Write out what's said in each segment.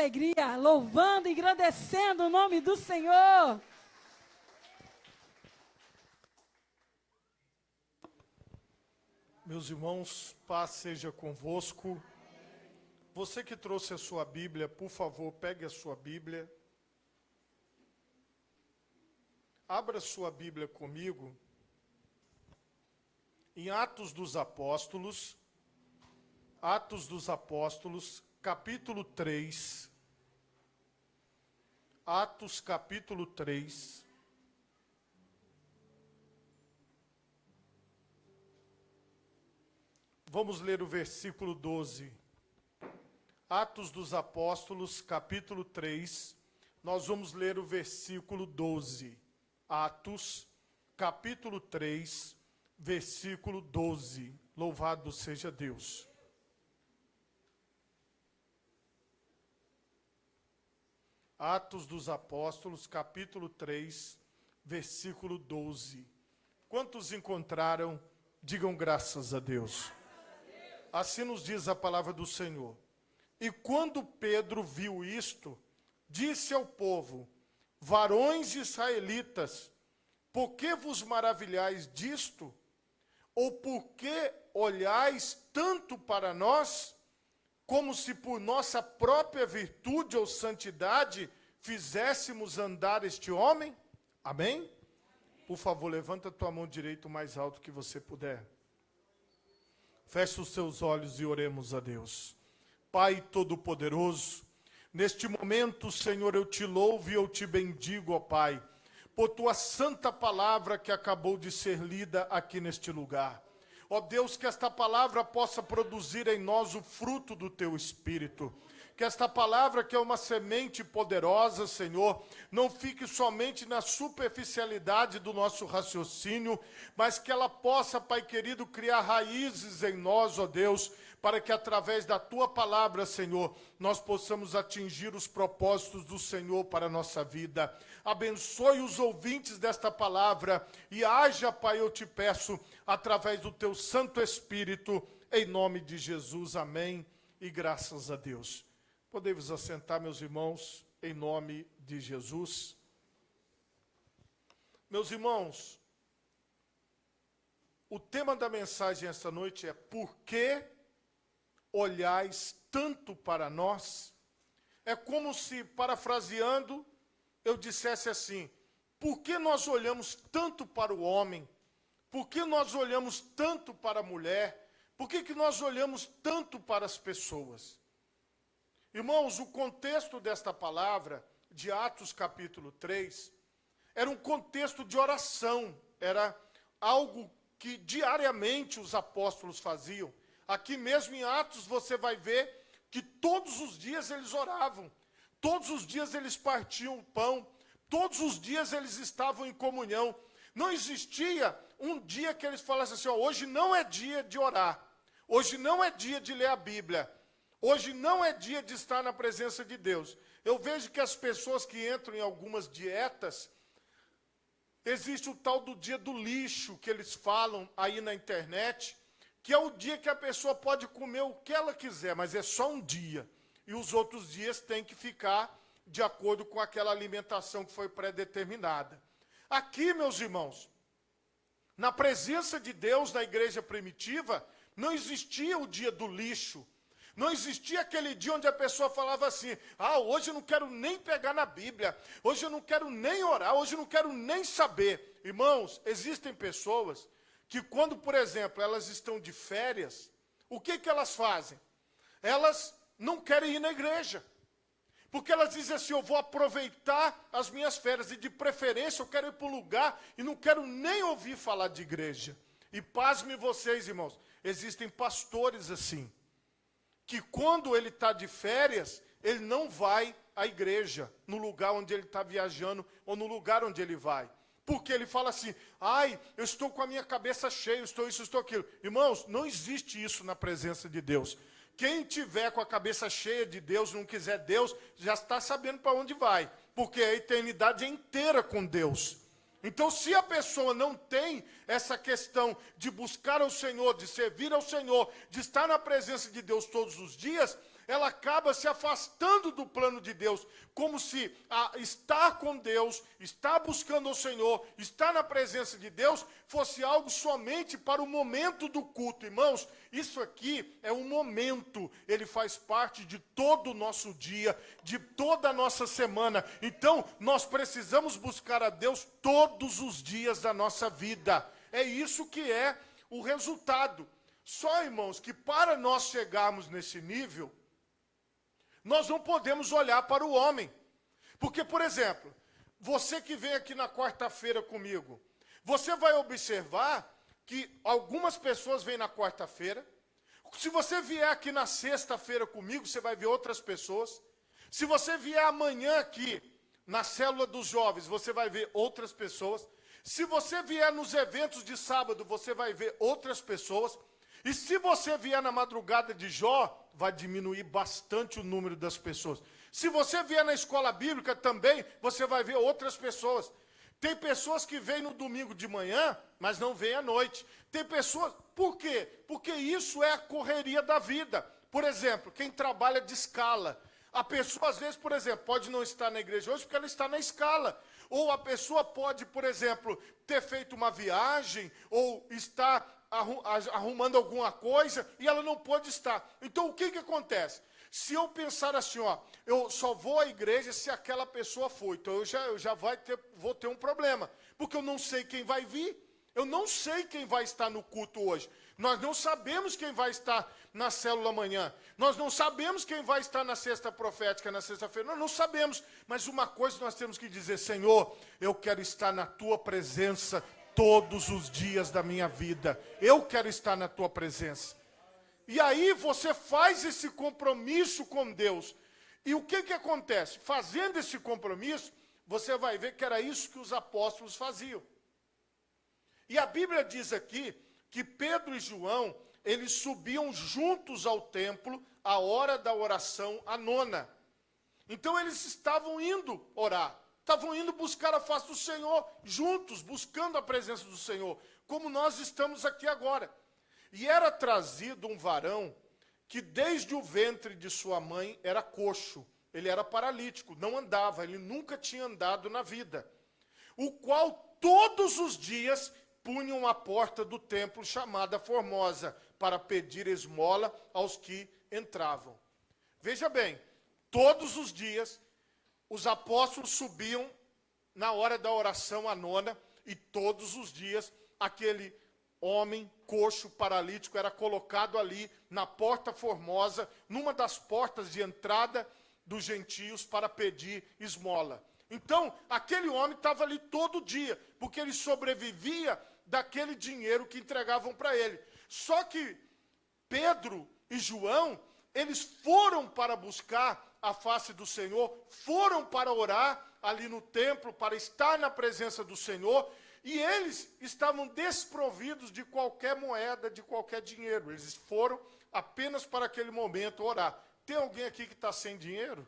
Alegria, louvando e engrandecendo o nome do Senhor. Meus irmãos, paz seja convosco. Você que trouxe a sua Bíblia, por favor, pegue a sua Bíblia. Abra sua Bíblia comigo em Atos dos Apóstolos, capítulo 3. Atos, capítulo 3. Vamos ler o versículo 12. Atos dos Apóstolos, capítulo 3. Nós vamos ler o versículo 12. Atos, capítulo 3, versículo 12. Louvado seja Deus. Atos dos Apóstolos, capítulo 3, versículo 12. Quantos encontraram, digam graças a Deus. Assim nos diz a palavra do Senhor. E quando Pedro viu isto, disse ao povo: varões israelitas, por que vos maravilhais disto? Ou por que olhais tanto para nós, como se por nossa própria virtude ou santidade fizéssemos andar este homem? Amém? Por favor, levanta a tua mão direita o mais alto que você puder. Feche os seus olhos e oremos a Deus. Pai Todo-Poderoso, neste momento, Senhor, eu te louvo e eu te bendigo, ó Pai, por tua santa palavra que acabou de ser lida aqui neste lugar. Ó Deus, que esta palavra possa produzir em nós o fruto do teu Espírito. Que esta palavra, que é uma semente poderosa, Senhor, não fique somente na superficialidade do nosso raciocínio, mas que ela possa, Pai querido, criar raízes em nós, ó Deus, para que através da tua palavra, Senhor, nós possamos atingir os propósitos do Senhor para a nossa vida. Abençoe os ouvintes desta palavra e haja, Pai, eu te peço, através do teu Santo Espírito, em nome de Jesus. Amém e graças a Deus. Podemos assentar, meus irmãos, em nome de Jesus. Meus irmãos, o tema da mensagem esta noite é: por que olhais tanto para nós? É como se, parafraseando, eu dissesse assim: por que nós olhamos tanto para o homem? Por que nós olhamos tanto para a mulher? Por que nós olhamos tanto para as pessoas? Irmãos, o contexto desta palavra, de Atos capítulo 3, era um contexto de oração, era algo que diariamente os apóstolos faziam. Aqui mesmo em Atos você vai ver que todos os dias eles oravam, todos os dias eles partiam o pão, todos os dias eles estavam em comunhão. Não existia um dia que eles falassem assim: ó, hoje não é dia de orar, hoje não é dia de ler a Bíblia, hoje não é dia de estar na presença de Deus. Eu vejo que as pessoas que entram em algumas dietas, existe o tal do dia do lixo, que eles falam aí na internet, que é o dia que a pessoa pode comer o que ela quiser, mas é só um dia. E os outros dias tem que ficar de acordo com aquela alimentação que foi pré-determinada. Aqui, meus irmãos, na presença de Deus, na igreja primitiva, não existia o dia do lixo. Não existia aquele dia onde a pessoa falava assim: ah, hoje eu não quero nem pegar na Bíblia, hoje eu não quero nem orar, hoje eu não quero nem saber. Irmãos, existem pessoas que quando, por exemplo, elas estão de férias, o que elas fazem? Elas não querem ir na igreja, porque elas dizem assim: eu vou aproveitar as minhas férias, e de preferência eu quero ir para o lugar e não quero nem ouvir falar de igreja. E pasme vocês, irmãos, existem pastores assim, que quando ele está de férias, ele não vai à igreja, no lugar onde ele está viajando, ou no lugar onde ele vai. Porque ele fala assim: ai, eu estou com a minha cabeça cheia, eu estou isso, eu estou aquilo. Irmãos, não existe isso na presença de Deus. Quem tiver com a cabeça cheia de Deus, não quiser Deus, já está sabendo para onde vai. Porque a eternidade é inteira com Deus. Então, se a pessoa não tem essa questão de buscar ao Senhor, de servir ao Senhor, de estar na presença de Deus todos os dias, ela acaba se afastando do plano de Deus, como se estar com Deus, estar buscando o Senhor, estar na presença de Deus, fosse algo somente para o momento do culto. Irmãos, isso aqui é um momento, ele faz parte de todo o nosso dia, de toda a nossa semana. Então, nós precisamos buscar a Deus todos os dias da nossa vida. É isso que é o resultado. Só, irmãos, que para nós chegarmos nesse nível, nós não podemos olhar para o homem. Porque, por exemplo, você que vem aqui na quarta-feira comigo, você vai observar que algumas pessoas vêm na quarta-feira. Se você vier aqui na sexta-feira comigo, você vai ver outras pessoas. Se você vier amanhã aqui na célula dos jovens, você vai ver outras pessoas. Se você vier nos eventos de sábado, você vai ver outras pessoas. E se você vier na madrugada de Jó, vai diminuir bastante o número das pessoas. Se você vier na escola bíblica também, você vai ver outras pessoas. Tem pessoas que vêm no domingo de manhã, mas não vêm à noite. Tem pessoas... Por quê? Porque isso é a correria da vida. Por exemplo, quem trabalha de escala. A pessoa, às vezes, por exemplo, pode não estar na igreja hoje porque ela está na escala. Ou a pessoa pode, por exemplo, ter feito uma viagem, ou estar arrumando alguma coisa, e ela não pode estar. Então, o que acontece? Se eu pensar assim, ó, eu só vou à igreja se aquela pessoa for, então eu já vou ter um problema, porque eu não sei quem vai vir, eu não sei quem vai estar no culto hoje. Nós não sabemos quem vai estar na célula amanhã. Nós não sabemos quem vai estar na cesta profética na sexta-feira. Nós não sabemos. Mas uma coisa nós temos que dizer: Senhor, eu quero estar na tua presença todos os dias da minha vida. Eu quero estar na tua presença. E aí você faz esse compromisso com Deus. E o que acontece? Fazendo esse compromisso, você vai ver que era isso que os apóstolos faziam. E a Bíblia diz aqui que Pedro e João, eles subiam juntos ao templo à hora da oração, a nona. Então eles estavam indo orar, estavam indo buscar a face do Senhor, juntos, buscando a presença do Senhor, como nós estamos aqui agora. E era trazido um varão que desde o ventre de sua mãe era coxo, ele era paralítico, não andava, ele nunca tinha andado na vida, o qual todos os dias punham a porta do templo chamada Formosa, para pedir esmola aos que entravam. Veja bem, todos os dias, os apóstolos subiam na hora da oração a nona, e todos os dias, aquele homem coxo, paralítico, era colocado ali na porta Formosa, numa das portas de entrada dos gentios, para pedir esmola. Então, aquele homem estava ali todo dia, porque ele sobrevivia daquele dinheiro que entregavam para ele. Só que Pedro e João, eles foram para buscar a face do Senhor, foram para orar ali no templo, para estar na presença do Senhor, e eles estavam desprovidos de qualquer moeda, de qualquer dinheiro. Eles foram apenas para aquele momento orar. Tem alguém aqui que está sem dinheiro?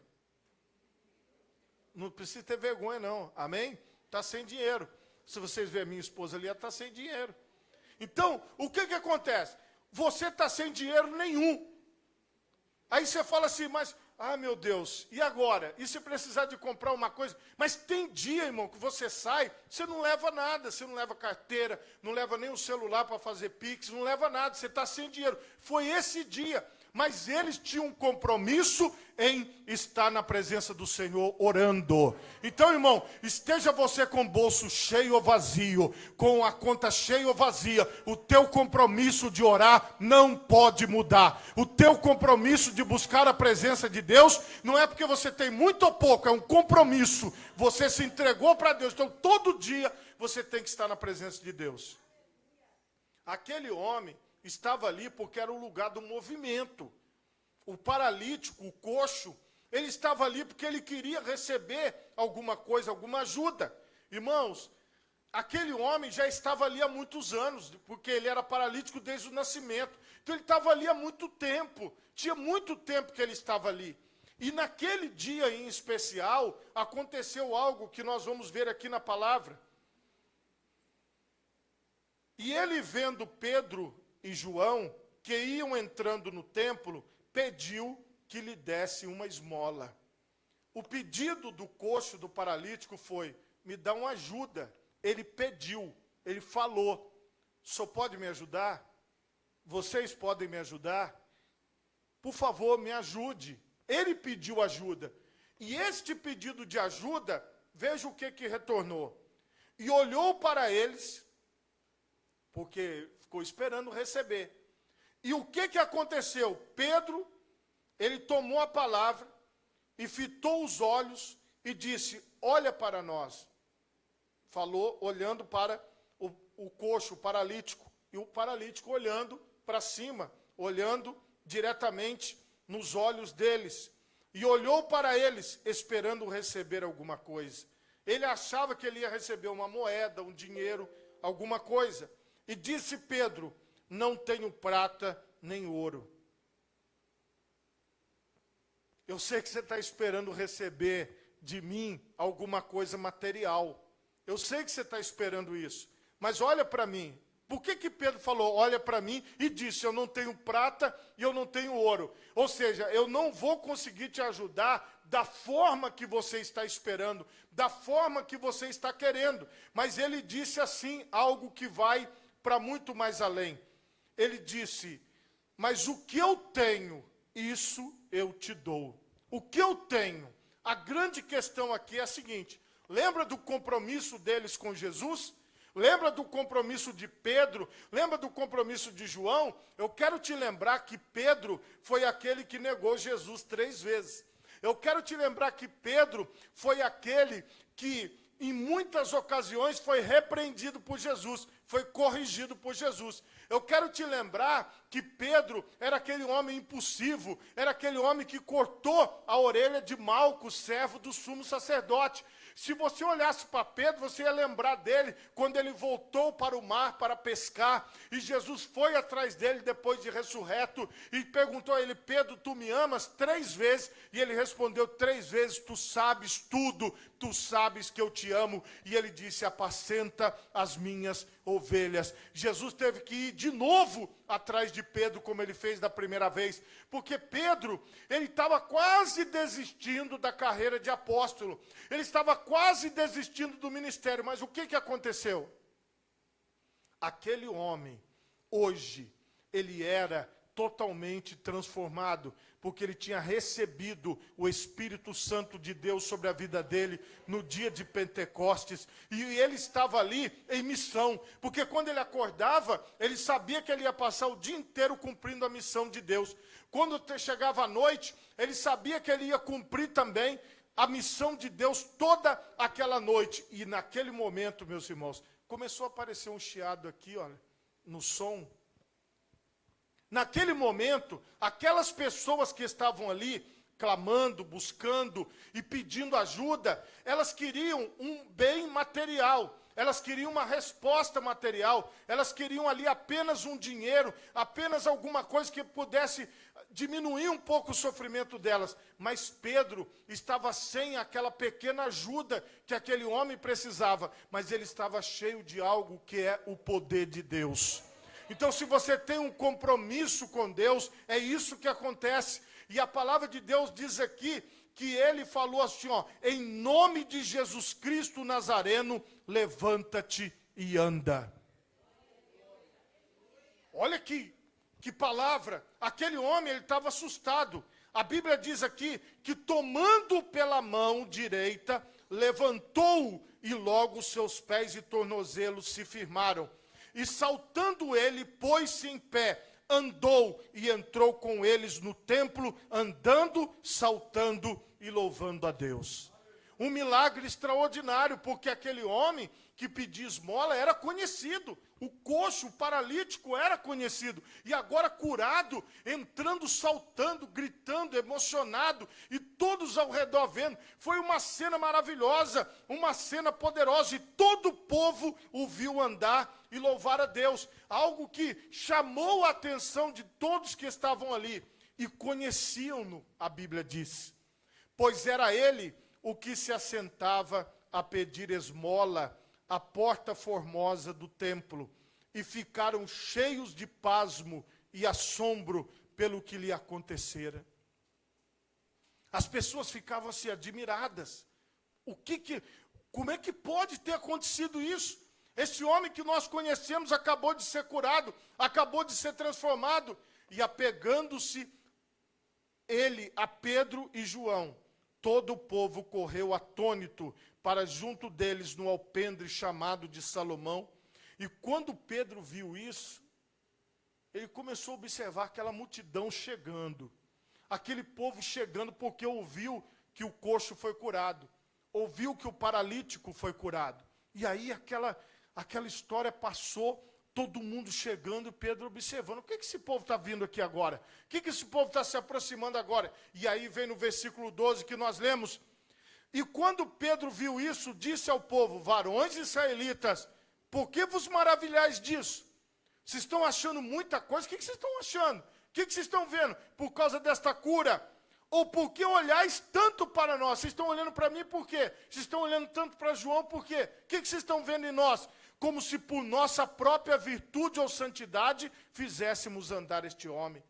Não precisa ter vergonha, não. Amém? Está sem dinheiro. Se vocês verem minha esposa ali, ela está sem dinheiro. Então, o que acontece? Você está sem dinheiro nenhum. Aí você fala assim, mas, meu Deus, e agora? E se precisar de comprar uma coisa? Mas tem dia, irmão, que você sai, você não leva nada, você não leva carteira, não leva nem o celular para fazer Pix, não leva nada, você está sem dinheiro. Foi esse dia. Mas eles tinham um compromisso em estar na presença do Senhor orando. Então, irmão, esteja você com o bolso cheio ou vazio, com a conta cheia ou vazia, o teu compromisso de orar não pode mudar. O teu compromisso de buscar a presença de Deus não é porque você tem muito ou pouco, é um compromisso. Você se entregou para Deus, então todo dia você tem que estar na presença de Deus. Aquele homem estava ali porque era o lugar do movimento. O paralítico, o coxo, ele estava ali porque ele queria receber alguma coisa, alguma ajuda. Irmãos, aquele homem já estava ali há muitos anos, porque ele era paralítico desde o nascimento. Então ele estava ali há muito tempo, tinha muito tempo que ele estava ali. E naquele dia em especial, aconteceu algo que nós vamos ver aqui na palavra. E ele, vendo Pedro e João, que iam entrando no templo, pediu que lhe desse uma esmola. O pedido do coxo, do paralítico, foi: me dá uma ajuda. Ele pediu, ele falou: o senhor pode me ajudar? Vocês podem me ajudar? Por favor, me ajude. Ele pediu ajuda. E este pedido de ajuda, veja o que retornou. E olhou para eles, porque ficou esperando receber. E o que aconteceu? Pedro, ele tomou a palavra e fitou os olhos e disse: olha para nós. Falou olhando para o coxo, o paralítico. E o paralítico olhando para cima, olhando diretamente nos olhos deles. E olhou para eles, esperando receber alguma coisa. Ele achava que ele ia receber uma moeda, um dinheiro, alguma coisa. E disse Pedro: não tenho prata nem ouro. Eu sei que você está esperando receber de mim alguma coisa material. Eu sei que você está esperando isso. Mas olha para mim. Por que Pedro falou, olha para mim, e disse: eu não tenho prata e eu não tenho ouro? Ou seja, eu não vou conseguir te ajudar da forma que você está esperando, da forma que você está querendo. Mas ele disse assim, algo que vai para muito mais além. Ele disse: mas o que eu tenho, isso eu te dou. O que eu tenho? A grande questão aqui é a seguinte: lembra do compromisso deles com Jesus? Lembra do compromisso de Pedro? Lembra do compromisso de João? Eu quero te lembrar que Pedro foi aquele que negou Jesus 3 vezes. Eu quero te lembrar que Pedro foi aquele que, em muitas ocasiões, foi repreendido por Jesus, foi corrigido por Jesus. Eu quero te lembrar que Pedro era aquele homem impulsivo, era aquele homem que cortou a orelha de Malco, servo do sumo sacerdote. Se você olhasse para Pedro, você ia lembrar dele quando ele voltou para o mar para pescar, e Jesus foi atrás dele depois de ressurreto e perguntou a ele: Pedro, tu me amas? 3 vezes, e ele respondeu 3 vezes: tu sabes tudo, tu sabes que eu te amo. E ele disse: apacenta as minhas ovelhas. Jesus teve que ir de novo atrás de Pedro, como ele fez da primeira vez, porque Pedro, ele estava quase desistindo da carreira de apóstolo, ele estava quase desistindo do ministério. Mas o que aconteceu? Aquele homem, hoje, ele era totalmente transformado, porque ele tinha recebido o Espírito Santo de Deus sobre a vida dele no dia de Pentecostes, e ele estava ali em missão, porque quando ele acordava, ele sabia que ele ia passar o dia inteiro cumprindo a missão de Deus. Quando chegava a noite, ele sabia que ele ia cumprir também a missão de Deus toda aquela noite. E naquele momento, meus irmãos, começou a aparecer um chiado aqui, olha, no som. Naquele momento, aquelas pessoas que estavam ali, clamando, buscando e pedindo ajuda, elas queriam um bem material, elas queriam uma resposta material, elas queriam ali apenas um dinheiro, apenas alguma coisa que pudesse diminuir um pouco o sofrimento delas. Mas Pedro estava sem aquela pequena ajuda que aquele homem precisava, mas ele estava cheio de algo que é o poder de Deus. Então, se você tem um compromisso com Deus, é isso que acontece. E a palavra de Deus diz aqui que ele falou assim, ó: em nome de Jesus Cristo Nazareno, levanta-te e anda. Olha que palavra. Aquele homem, ele estava assustado. A Bíblia diz aqui que, tomando pela mão direita, levantou-o, e logo seus pés e tornozelos se firmaram. E saltando ele, pôs-se em pé, andou e entrou com eles no templo, andando, saltando e louvando a Deus. Um milagre extraordinário, porque aquele homem que pedia esmola era conhecido. O coxo, o paralítico era conhecido. E agora curado, entrando, saltando, gritando, emocionado, e todos ao redor vendo. Foi uma cena maravilhosa, uma cena poderosa, e todo o povo o viu andar e louvar a Deus. Algo que chamou a atenção de todos que estavam ali. E conheciam-no, a Bíblia diz. Pois era ele o que se assentava a pedir esmola à porta formosa do templo, e ficaram cheios de pasmo e assombro pelo que lhe acontecera. As pessoas ficavam assim, admiradas. Como é que pode ter acontecido isso? Esse homem que nós conhecemos acabou de ser curado, acabou de ser transformado. E apegando-se ele a Pedro e João, todo o povo correu atônito para junto deles no alpendre chamado de Salomão. E quando Pedro viu isso, ele começou a observar aquela multidão chegando. Aquele povo chegando porque ouviu que o coxo foi curado. Ouviu que o paralítico foi curado. E aí aquela história passou, todo mundo chegando e Pedro observando. O que esse povo está vindo aqui agora? O que esse povo está se aproximando agora? E aí vem no versículo 12 que nós lemos. E quando Pedro viu isso, disse ao povo: varões israelitas, por que vos maravilhais disso? Vocês estão achando muita coisa? O que vocês estão achando? O que vocês estão vendo? Por causa desta cura? Ou por que olhais tanto para nós? Vocês estão olhando para mim por quê? Vocês estão olhando tanto para João por quê? O que vocês estão vendo em nós? Como se por nossa própria virtude ou santidade fizéssemos andar este homem.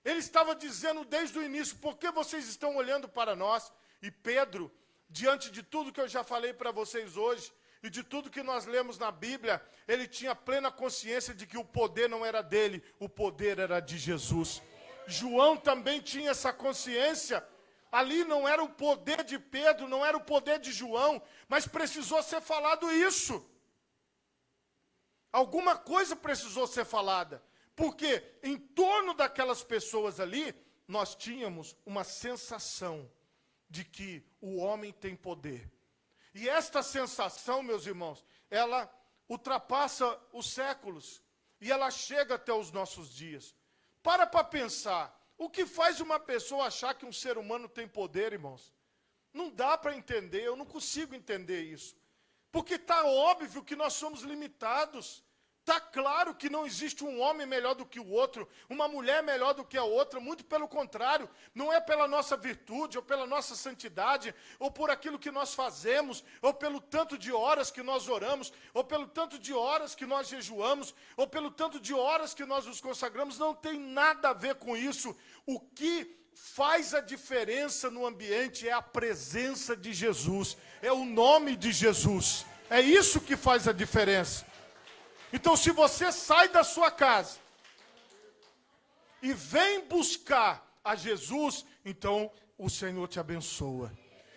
Ele estava dizendo desde o início: por que vocês estão olhando para nós? E Pedro, diante de tudo que eu já falei para vocês hoje, e de tudo que nós lemos na Bíblia, ele tinha plena consciência de que o poder não era dele, o poder era de Jesus. João também tinha essa consciência. Ali não era o poder de Pedro, não era o poder de João, mas precisou ser falado isso. Alguma coisa precisou ser falada, porque em torno daquelas pessoas ali, nós tínhamos uma sensação de que o homem tem poder. E esta sensação, meus irmãos, ela ultrapassa os séculos e ela chega até os nossos dias. Para pensar, o que faz uma pessoa achar que um ser humano tem poder, irmãos? Não dá para entender, eu não consigo entender isso. Porque está óbvio que nós somos limitados. Está claro que não existe um homem melhor do que o outro, uma mulher melhor do que a outra, muito pelo contrário. Não é pela nossa virtude, ou pela nossa santidade, ou por aquilo que nós fazemos, ou pelo tanto de horas que nós oramos, ou pelo tanto de horas que nós jejuamos, ou pelo tanto de horas que nós nos consagramos. Não tem nada a ver com isso. O que faz a diferença no ambiente é a presença de Jesus, é o nome de Jesus. É isso que faz a diferença. Então, se você sai da sua casa e vem buscar a Jesus, então o Senhor te abençoa.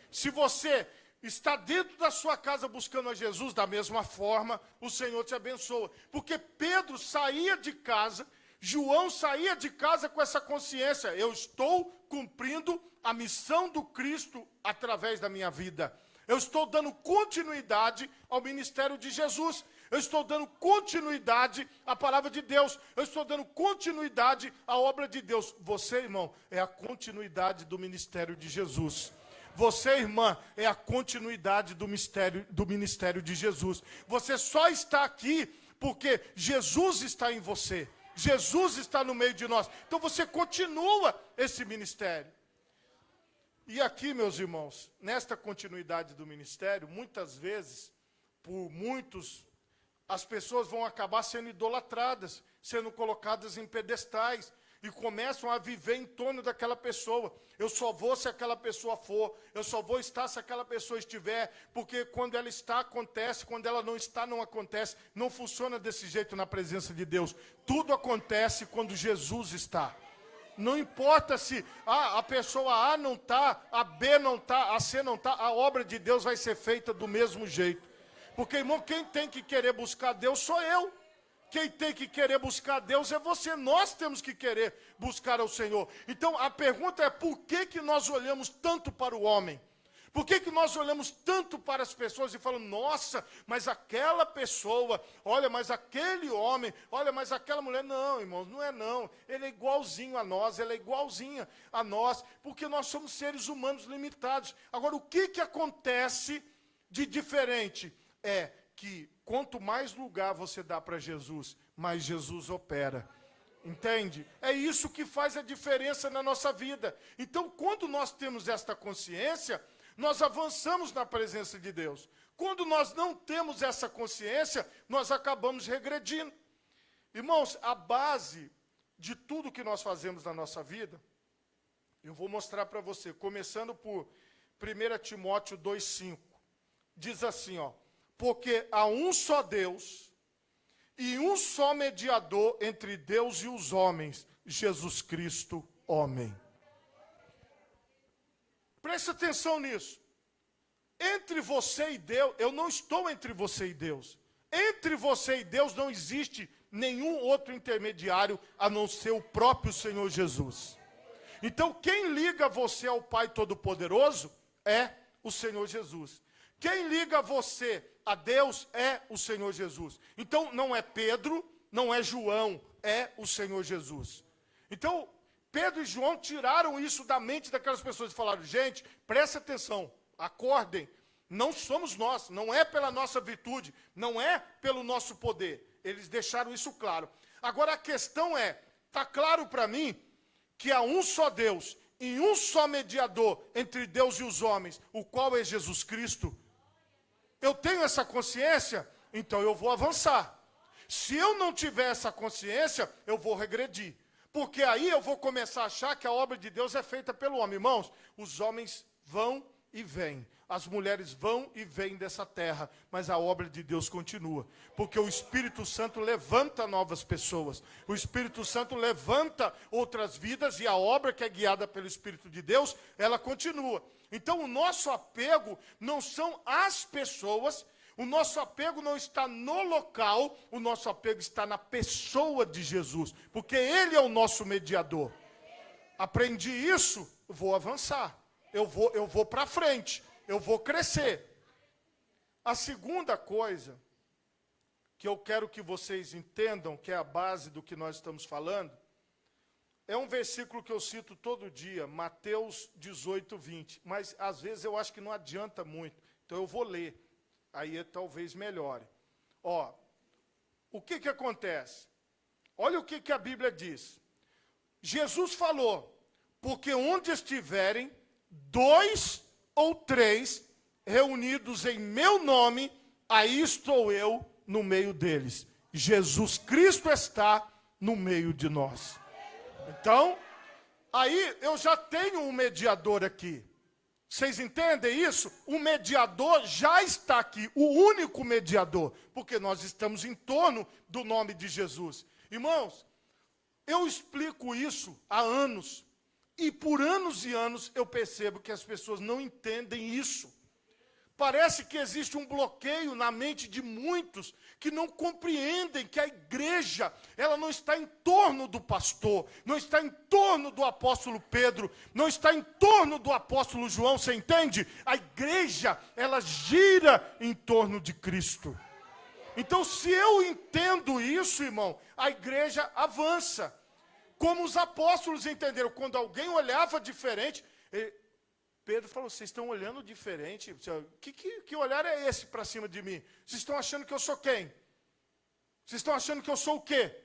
Se você está dentro da sua casa buscando a Jesus, da mesma forma, o Senhor te abençoa. Porque Pedro saía de casa, João saía de casa com essa consciência: eu estou cumprindo a missão do Cristo através da minha vida. Eu estou dando continuidade ao ministério de Jesus. Eu estou dando continuidade à palavra de Deus. Eu estou dando continuidade à obra de Deus. Você, irmão, é a continuidade do ministério de Jesus. Você, irmã, é a continuidade do ministério de Jesus. Você só está aqui porque Jesus está em você. Jesus está no meio de nós. Então você continua esse ministério. E aqui, meus irmãos, nesta continuidade do ministério, muitas vezes, por muitos, as pessoas vão acabar sendo idolatradas, sendo colocadas em pedestais, e começam a viver em torno daquela pessoa. Eu só vou se aquela pessoa for, eu só vou estar se aquela pessoa estiver, porque quando ela está, acontece, quando ela não está, não acontece. Não funciona desse jeito na presença de Deus. Tudo acontece quando Jesus está. Não importa se a pessoa A não está, a B não está, a C não está, a obra de Deus vai ser feita do mesmo jeito. Porque, irmão, quem tem que querer buscar Deus sou eu. Quem tem que querer buscar Deus é você. Nós temos que querer buscar ao Senhor. Então, a pergunta é: por que nós olhamos tanto para o homem? Por que nós olhamos tanto para as pessoas e falamos: nossa, mas aquela pessoa, olha, mas aquele homem, olha, mas aquela mulher? Não, irmãos, não é não. Ele é igualzinho a nós, ela é igualzinha a nós, porque nós somos seres humanos limitados. Agora, o que acontece de diferente? É que quanto mais lugar você dá para Jesus, mais Jesus opera. Entende? É isso que faz a diferença na nossa vida. Então, quando nós temos esta consciência, nós avançamos na presença de Deus. Quando nós não temos essa consciência, nós acabamos regredindo. Irmãos, a base de tudo que nós fazemos na nossa vida, Eu vou mostrar para você, começando por 1 Timóteo 2,5. Diz assim, ó, porque há um só Deus e um só mediador entre Deus e os homens, Jesus Cristo, homem. Preste atenção nisso. Entre você e Deus, eu não estou entre você e Deus. Entre você e Deus não existe nenhum outro intermediário a não ser o próprio Senhor Jesus. Então, quem liga você ao Pai Todo-Poderoso é o Senhor Jesus. Quem liga você a Deus é o Senhor Jesus. Então, não é Pedro, não é João, é o Senhor Jesus. Então, Pedro e João tiraram isso da mente daquelas pessoas e falaram, gente, presta atenção, acordem, não somos nós, não é pela nossa virtude, não é pelo nosso poder. Eles deixaram isso claro. Agora a questão é, está claro para mim que há um só Deus e um só mediador entre Deus e os homens, o qual é Jesus Cristo. Eu tenho essa consciência, então eu vou avançar. Se eu não tiver essa consciência, eu vou regredir. Porque aí eu vou começar a achar que a obra de Deus é feita pelo homem. Irmãos, os homens vão e vêm. As mulheres vão e vêm dessa terra, mas a obra de Deus continua. Porque o Espírito Santo levanta novas pessoas. O Espírito Santo levanta outras vidas e a obra que é guiada pelo Espírito de Deus, ela continua. Então o nosso apego não são as pessoas, o nosso apego não está no local, o nosso apego está na pessoa de Jesus. Porque Ele é o nosso mediador. Aprendi isso, vou avançar. Eu vou para frente. Eu vou crescer. A segunda coisa que eu quero que vocês entendam, que é a base do que nós estamos falando, é um versículo que eu cito todo dia, Mateus 18, 20. Mas às vezes eu acho que não adianta muito. Então eu vou ler. Aí talvez melhore. Ó, o que acontece? Olha o que a Bíblia diz. Jesus falou, porque onde estiverem dois ou três reunidos em meu nome, aí estou eu no meio deles. Jesus Cristo está no meio de nós. Então, aí eu já tenho um mediador aqui. Vocês entendem isso? O mediador já está aqui, o único mediador, porque nós estamos em torno do nome de Jesus. Irmãos, eu explico isso há anos. E por anos e anos eu percebo que as pessoas não entendem isso. Parece que existe um bloqueio na mente de muitos que não compreendem que a igreja, ela não está em torno do pastor, não está em torno do apóstolo Pedro, não está em torno do apóstolo João, você entende? A igreja, ela gira em torno de Cristo. Então, se eu entendo isso, irmão, a igreja avança. Como os apóstolos entenderam, quando alguém olhava diferente, Pedro falou, vocês estão olhando diferente, que olhar é esse para cima de mim? Vocês estão achando que eu sou quem? Vocês estão achando que eu sou o quê?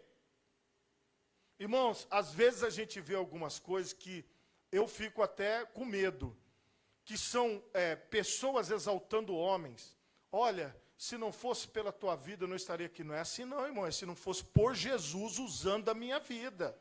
Irmãos, às vezes a gente vê algumas coisas que eu fico até com medo, que são pessoas exaltando homens. Olha, se não fosse pela tua vida, eu não estaria aqui. Não é assim não, irmão, é se não fosse por Jesus usando a minha vida.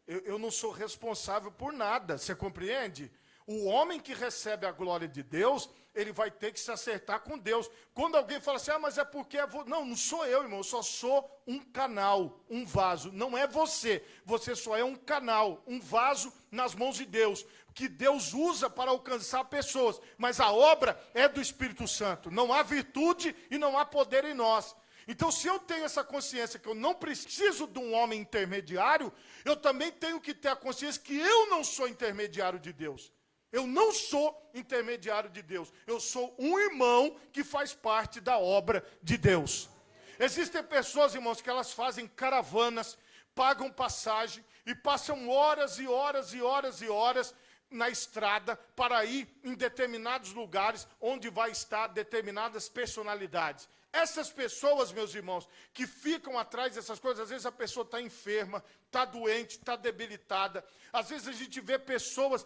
Eu não sou responsável por nada, você compreende? O homem que recebe a glória de Deus, ele vai ter que se acertar com Deus. Quando alguém fala assim, mas é porque... Não sou eu, irmão, eu só sou um canal, um vaso. Não é você, você só é um canal, um vaso nas mãos de Deus, que Deus usa para alcançar pessoas. Mas a obra é do Espírito Santo. Não há virtude e não há poder em nós. Então, se eu tenho essa consciência que eu não preciso de um homem intermediário, eu também tenho que ter a consciência que eu não sou intermediário de Deus. Eu não sou intermediário de Deus. Eu sou um irmão que faz parte da obra de Deus. Existem pessoas, irmãos, que elas fazem caravanas, pagam passagem e passam horas e horas e horas e horas na estrada para ir em determinados lugares onde vai estar determinadas personalidades. Essas pessoas, meus irmãos, que ficam atrás dessas coisas, às vezes a pessoa está enferma, está doente, está debilitada. Às vezes a gente vê pessoas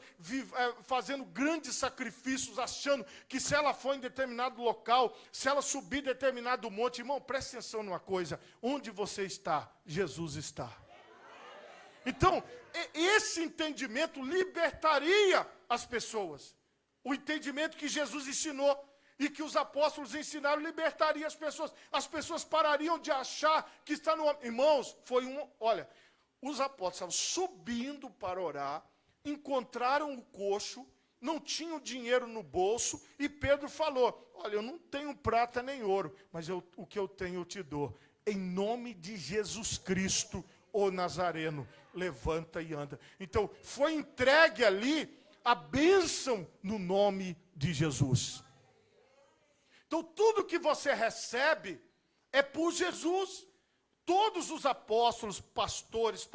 fazendo grandes sacrifícios, achando que se ela for em determinado local, se ela subir determinado monte, irmão, preste atenção numa coisa, onde você está, Jesus está. Então, esse entendimento libertaria as pessoas. O entendimento que Jesus ensinou e que os apóstolos ensinaram libertaria as pessoas. As pessoas parariam de achar que está no homem. Irmãos, olha, os apóstolos estavam subindo para orar, encontraram o coxo, não tinham dinheiro no bolso, e Pedro falou, olha, eu não tenho prata nem ouro, mas o que eu tenho eu te dou. Em nome de Jesus Cristo, o Nazareno, levanta e anda. Então, foi entregue ali a bênção no nome de Jesus. Então, tudo que você recebe é por Jesus. Todos os apóstolos, pastores,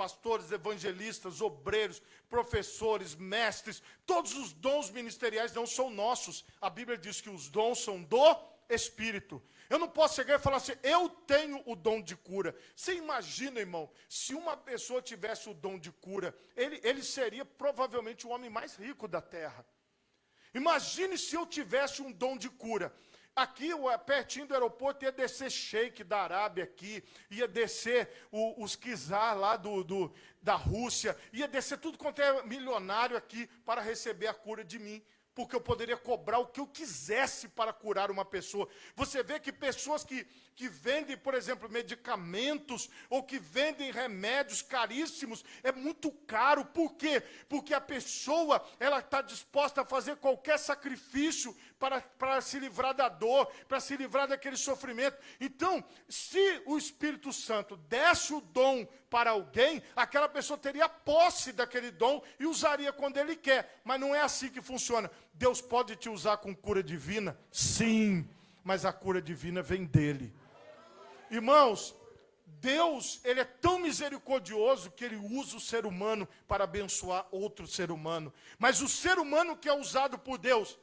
evangelistas, obreiros, professores, mestres, todos os dons ministeriais não são nossos. A Bíblia diz que os dons são do Espírito. Eu não posso chegar e falar assim, eu tenho o dom de cura. Você imagina, irmão, se uma pessoa tivesse o dom de cura, ele seria provavelmente o homem mais rico da terra. Imagine se eu tivesse um dom de cura. Aqui, pertinho do aeroporto, ia descer sheik da Arábia aqui, ia descer os czar lá da Rússia, ia descer tudo quanto é milionário aqui para receber a cura de mim, porque eu poderia cobrar o que eu quisesse para curar uma pessoa. Você vê que pessoas que vendem, por exemplo, medicamentos, ou que vendem remédios caríssimos, é muito caro. Por quê? Porque a pessoa, ela está disposta a fazer qualquer sacrifício para se livrar da dor, para se livrar daquele sofrimento. Então, se o Espírito Santo desse o dom para alguém, aquela pessoa teria posse daquele dom e usaria quando ele quer. Mas não é assim que funciona. Deus pode te usar com cura divina? Sim, mas a cura divina vem dele. Irmãos, Deus, ele é tão misericordioso que ele usa o ser humano para abençoar outro ser humano. Mas o ser humano que é usado por Deus,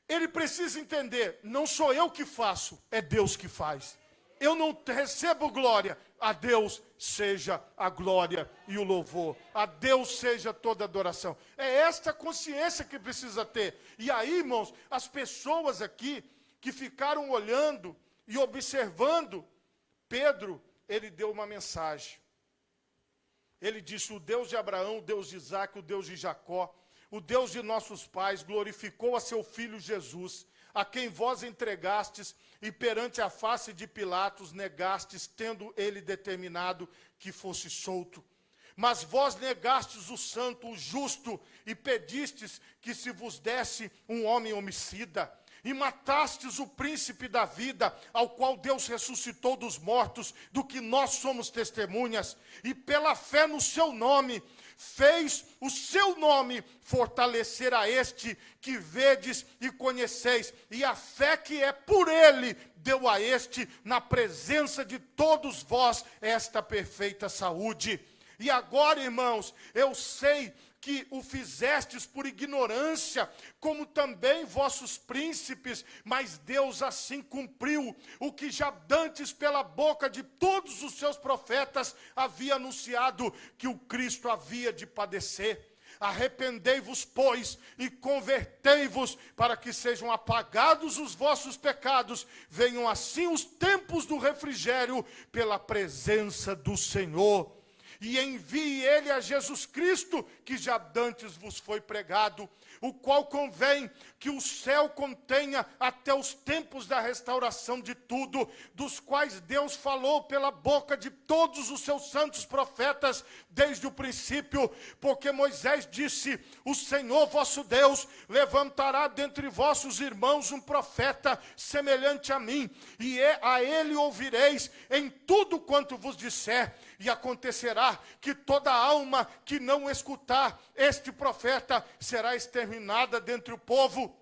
ele precisa entender, não sou eu que faço, é Deus que faz. Eu não recebo glória, a Deus seja a glória e o louvor. A Deus seja toda adoração. É esta consciência que precisa ter. E aí, irmãos, as pessoas aqui que ficaram olhando e observando, Pedro, ele deu uma mensagem. Ele disse, o Deus de Abraão, o Deus de Isaac, o Deus de Jacó, o Deus de nossos pais glorificou a seu filho Jesus, a quem vós entregastes e perante a face de Pilatos negastes, tendo ele determinado que fosse solto. Mas vós negastes o santo, o justo, e pedistes que se vos desse um homem homicida. E matastes o príncipe da vida, ao qual Deus ressuscitou dos mortos, do que nós somos testemunhas. E pela fé no seu nome, fez o seu nome fortalecer a este que vedes e conheceis. E a fé que é por ele, deu a este, na presença de todos vós, esta perfeita saúde. E agora, irmãos, eu sei que o fizestes por ignorância, como também vossos príncipes, mas Deus assim cumpriu o que já dantes pela boca de todos os seus profetas havia anunciado, que o Cristo havia de padecer. Arrependei-vos, pois, e convertei-vos, para que sejam apagados os vossos pecados, venham assim os tempos do refrigério pela presença do Senhor. E envie ele a Jesus Cristo, que já dantes vos foi pregado, o qual convém que o céu contenha até os tempos da restauração de tudo, dos quais Deus falou pela boca de todos os seus santos profetas, desde o princípio, porque Moisés disse, o Senhor vosso Deus levantará dentre vossos irmãos um profeta semelhante a mim, e a ele ouvireis em tudo quanto vos disser, e acontecerá que toda alma que não escutar este profeta será exterminada dentre o povo.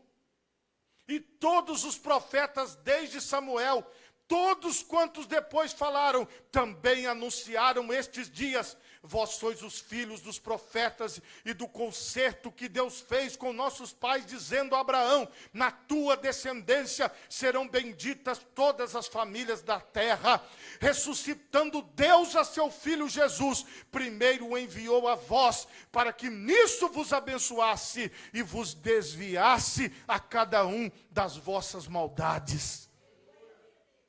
E todos os profetas desde Samuel, todos quantos depois falaram, também anunciaram estes dias. Vós sois os filhos dos profetas e do concerto que Deus fez com nossos pais, dizendo a Abraão, na tua descendência serão benditas todas as famílias da terra. Ressuscitando Deus a seu Filho Jesus, primeiro o enviou a vós, para que nisso vos abençoasse e vos desviasse a cada um das vossas maldades.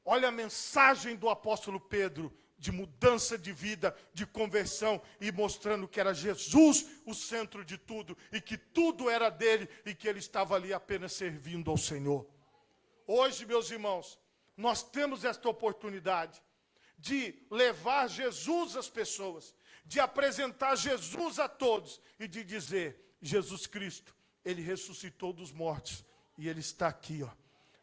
Olha a mensagem do apóstolo Pedro. de mudança de vida, de conversão, e mostrando que era Jesus o centro de tudo, e que tudo era dele, e que ele estava ali apenas servindo ao Senhor. Hoje, meus irmãos, nós temos esta oportunidade de levar Jesus às pessoas, de apresentar Jesus a todos, e de dizer, Jesus Cristo, ele ressuscitou dos mortos, e ele está aqui, ó.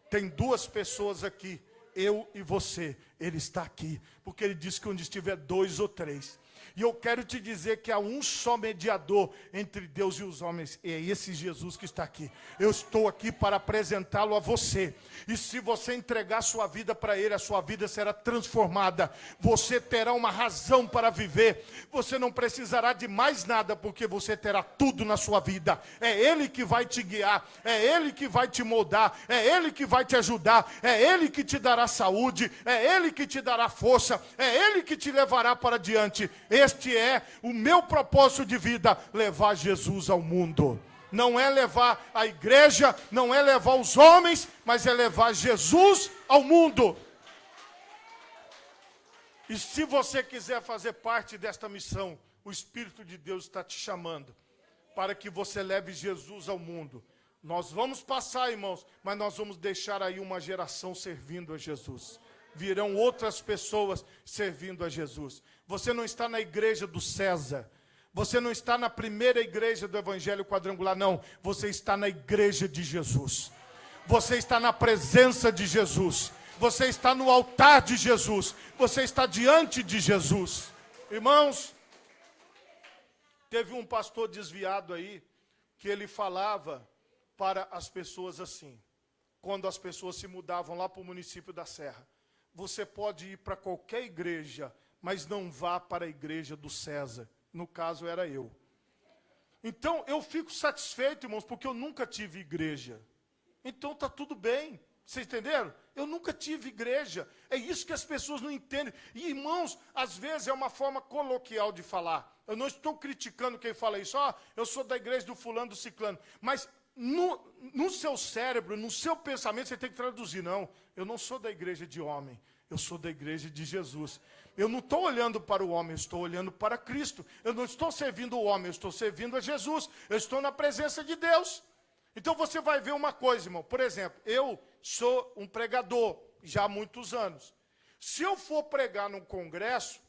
Tem duas pessoas aqui, eu e você, ele está aqui, porque ele disse que onde estiver 2 ou 3. E eu quero te dizer que há um só mediador entre Deus e os homens, e é esse Jesus que está aqui. Eu estou aqui para apresentá-lo a você. E se você entregar sua vida para ele, a sua vida será transformada. Você terá uma razão para viver. Você não precisará de mais nada, porque você terá tudo na sua vida. É ele que vai te guiar, é ele que vai te moldar, é ele que vai te ajudar, é ele que te dará saúde, é ele que te dará força, é ele que te levará para diante. Este é o meu propósito de vida, levar Jesus ao mundo. Não é levar a igreja, não é levar os homens, mas é levar Jesus ao mundo. E se você quiser fazer parte desta missão, o Espírito de Deus está te chamando para que você leve Jesus ao mundo. Nós vamos passar, irmãos, mas nós vamos deixar aí uma geração servindo a Jesus. Virão outras pessoas servindo a Jesus. Você não está na igreja do César. Você não está na primeira igreja do Evangelho Quadrangular, não. Você está na igreja de Jesus. Você está na presença de Jesus. Você está no altar de Jesus. Você está diante de Jesus. Irmãos, teve um pastor desviado aí, que ele falava para as pessoas assim, quando as pessoas se mudavam lá para o município da Serra. Você pode ir para qualquer igreja, mas não vá para a igreja do César. No caso, era eu. Então, eu fico satisfeito, irmãos, porque eu nunca tive igreja. Então, está tudo bem. Vocês entenderam? Eu nunca tive igreja. É isso que as pessoas não entendem. E, irmãos, às vezes é uma forma coloquial de falar. Eu não estou criticando quem fala isso. Eu sou da igreja do fulano, do ciclano. Mas no seu cérebro, no seu pensamento, você tem que traduzir. Não, eu não sou da igreja de homem. Eu sou da igreja de Jesus. Eu não estou olhando para o homem, eu estou olhando para Cristo. Eu não estou servindo o homem, eu estou servindo a Jesus. Eu estou na presença de Deus. Então você vai ver uma coisa, irmão. Por exemplo, eu sou um pregador já há muitos anos. Se eu for pregar num congresso,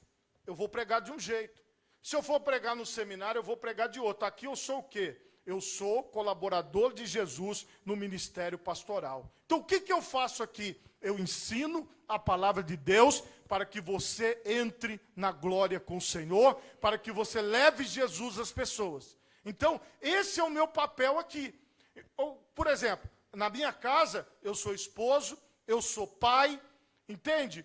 eu vou pregar de um jeito. Se eu for pregar no seminário, eu vou pregar de outro. Aqui eu sou o quê? Eu sou colaborador de Jesus no ministério pastoral. Então o que eu faço aqui? Eu ensino a palavra de Deus para que você entre na glória com o Senhor, para que você leve Jesus às pessoas. Então, esse é o meu papel aqui. Por exemplo, na minha casa, eu sou esposo, eu sou pai, entende?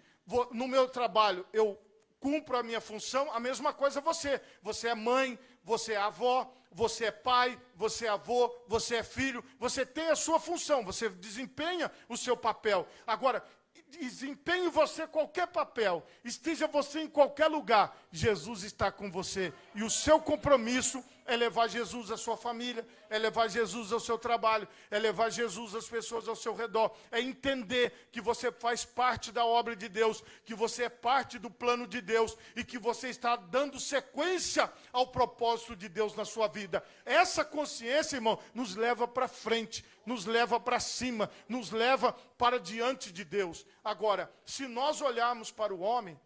No meu trabalho, eu cumpro a minha função, a mesma coisa você. Você é mãe, você é avó, você é pai, você é avô, você é filho, você tem a sua função, você desempenha o seu papel. Agora, desempenhe você qualquer papel, esteja você em qualquer lugar, Jesus está com você. E o seu compromisso é levar Jesus à sua família, é levar Jesus ao seu trabalho, é levar Jesus às pessoas ao seu redor, é entender que você faz parte da obra de Deus, que você é parte do plano de Deus e que você está dando sequência ao propósito de Deus na sua vida. Essa consciência, irmão, nos leva para frente, nos leva para cima, nos leva para diante de Deus. Agora, se nós olharmos para o homem,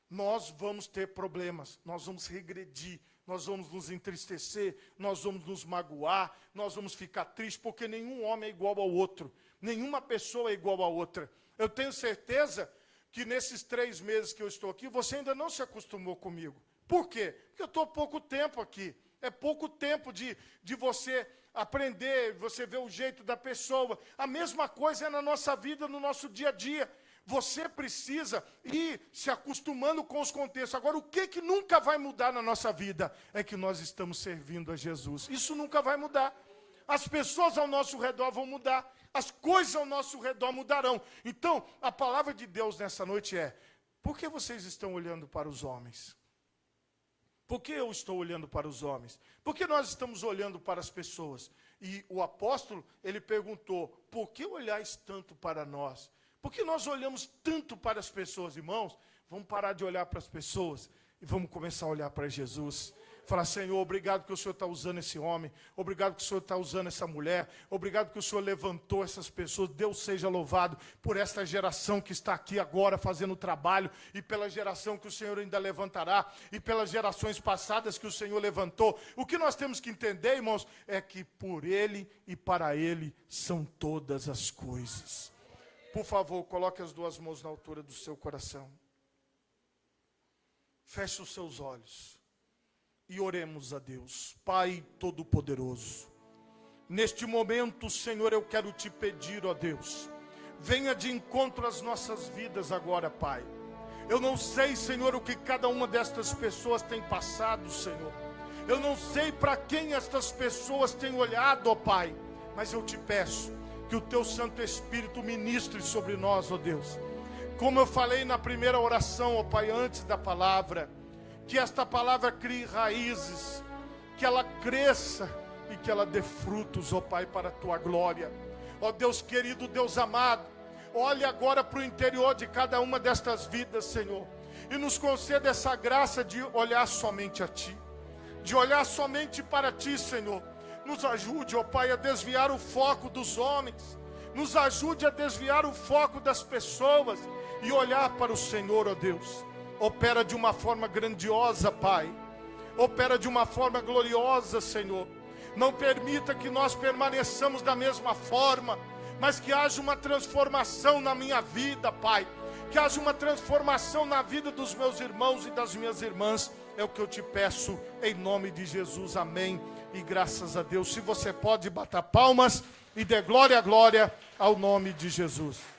nós vamos ter problemas, nós vamos regredir, nós vamos nos entristecer, nós vamos nos magoar, nós vamos ficar tristes, porque nenhum homem é igual ao outro, nenhuma pessoa é igual a outra. Eu tenho certeza que nesses 3 meses que eu estou aqui, você ainda não se acostumou comigo. Por quê? Porque eu estou há pouco tempo aqui. É pouco tempo de você aprender, você ver o jeito da pessoa. A mesma coisa é na nossa vida, no nosso dia a dia. Você precisa ir se acostumando com os contextos. Agora, o que nunca vai mudar na nossa vida é que nós estamos servindo a Jesus. Isso nunca vai mudar. As pessoas ao nosso redor vão mudar. As coisas ao nosso redor mudarão. Então, a palavra de Deus nessa noite é: por que vocês estão olhando para os homens? Por que eu estou olhando para os homens? Por que nós estamos olhando para as pessoas? E o apóstolo, ele perguntou: por que olhais tanto para nós? Por que nós olhamos tanto para as pessoas, irmãos? Vamos parar de olhar para as pessoas e vamos começar a olhar para Jesus. Falar, Senhor, obrigado que o Senhor está usando esse homem, obrigado que o Senhor está usando essa mulher, obrigado que o Senhor levantou essas pessoas. Deus seja louvado por esta geração que está aqui agora fazendo o trabalho, e pela geração que o Senhor ainda levantará, e pelas gerações passadas que o Senhor levantou. O que nós temos que entender, irmãos, é que por Ele e para Ele são todas as coisas. Por favor, coloque as duas mãos na altura do seu coração. Feche os seus olhos. E oremos a Deus. Pai Todo-Poderoso, neste momento, Senhor, eu quero te pedir, ó Deus, venha de encontro às nossas vidas agora, Pai. Eu não sei, Senhor, o que cada uma destas pessoas tem passado, Senhor. Eu não sei para quem estas pessoas têm olhado, ó Pai, mas eu te peço que o Teu Santo Espírito ministre sobre nós, ó Deus. Como eu falei na primeira oração, ó Pai, antes da palavra, que esta palavra crie raízes, que ela cresça e que ela dê frutos, ó Pai, para a Tua glória. Ó Deus querido, Deus amado, olhe agora para o interior de cada uma destas vidas, Senhor, e nos conceda essa graça de olhar somente a Ti, de olhar somente para Ti, Senhor. Nos ajude, ó Pai, a desviar o foco dos homens, nos ajude a desviar o foco das pessoas e olhar para o Senhor, ó Deus. Opera de uma forma grandiosa, Pai. Opera de uma forma gloriosa, Senhor. Não permita que nós permaneçamos da mesma forma, mas que haja uma transformação na minha vida, Pai. Que haja uma transformação na vida dos meus irmãos e das minhas irmãs. É o que eu te peço, em nome de Jesus. Amém. E graças a Deus. Se você pode, bata palmas e dê glória a glória ao nome de Jesus.